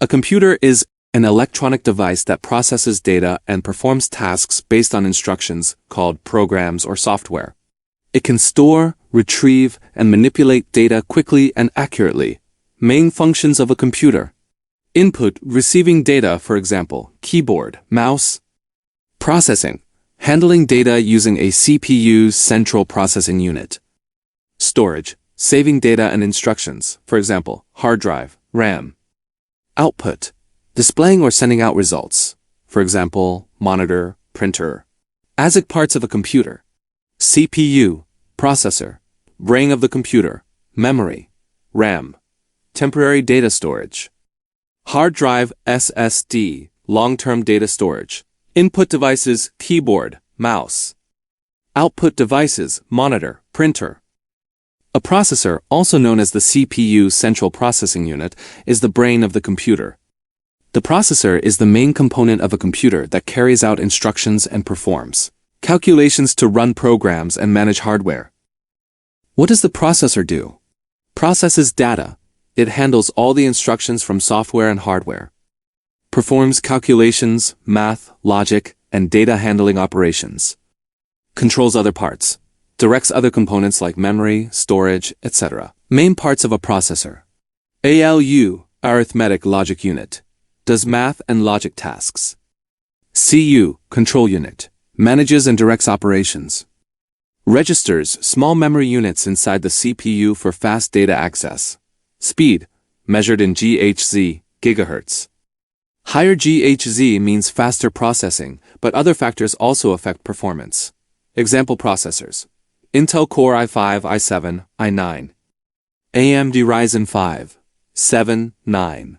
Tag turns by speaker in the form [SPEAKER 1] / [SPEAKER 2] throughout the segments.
[SPEAKER 1] A computer is an electronic device that processes data and performs tasks based on instructions called programs or software. It can store, retrieve, and manipulate data quickly and accurately. Main functions of a computer. Input, receiving data, for example, keyboard, mouse. Processing, handling data using a CPU's central processing unit. Storage, saving data and instructions, for example, hard drive, RAM. Output, displaying or sending out results, for example, monitor, printer. ASIC parts of a computer. CPU, processor, brain of the computer, memory, RAM, temporary data storage. Hard drive, SSD, long-term data storage. Input devices, keyboard, mouse. Output devices, monitor, printer. A processor, also known as the CPU central processing unit, is the brain of the computer. The processor is the main component of a computer that carries out instructions and performs calculations to run programs and manage hardware. What does the processor do? Processes data. It handles all the instructions from software and hardware. Performs calculations, math, logic, and data handling operations. Controls other parts. Directs other components like memory, storage, etc. Main parts of a processor. ALU, arithmetic logic unit, does math and logic tasks. CU, control unit, manages and directs operations. Registers, small memory units inside the CPU for fast data access. Speed, measured in GHz, gigahertz. Higher GHz means faster processing, but other factors also affect performance. Example processors. Intel Core i5, i7, i9. AMD Ryzen 5, 7, 9.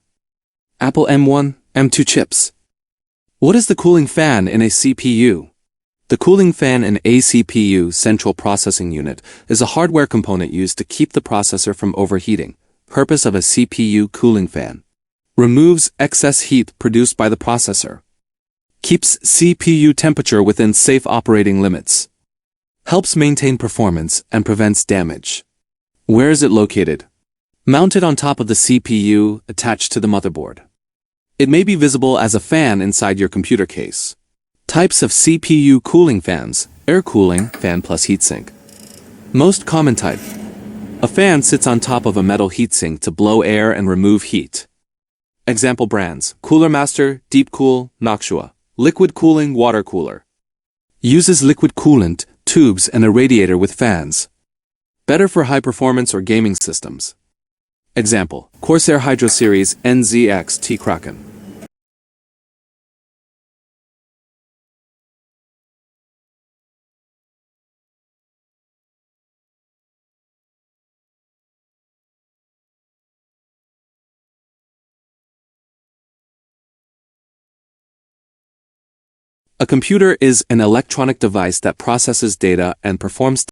[SPEAKER 1] Apple M1, M2 chips. What is the cooling fan in a CPU? The cooling fan in a CPU central processing unit is a hardware component used to keep the processor from overheating. Purpose of a CPU cooling fan. Removes excess heat produced by the processor. Keeps CPU temperature within safe operating limits. Helps maintain performance and prevents damage. Where is it located? Mounted on top of the CPU, attached to the motherboard. It may be visible as a fan inside your computer case. Types of CPU cooling fans: air cooling, fan plus heatsink. Most common type. A fan sits on top of a metal heatsink to blow air and remove heat. Example brands: Cooler Master, Deep Cool, Noctua. Liquid cooling water cooler. Uses liquid coolant, tubes, and a radiator with fans. Better for high performance or gaming systems. Example: Corsair Hydro Series NZX T Kraken. A computer is an electronic device that processes data and performs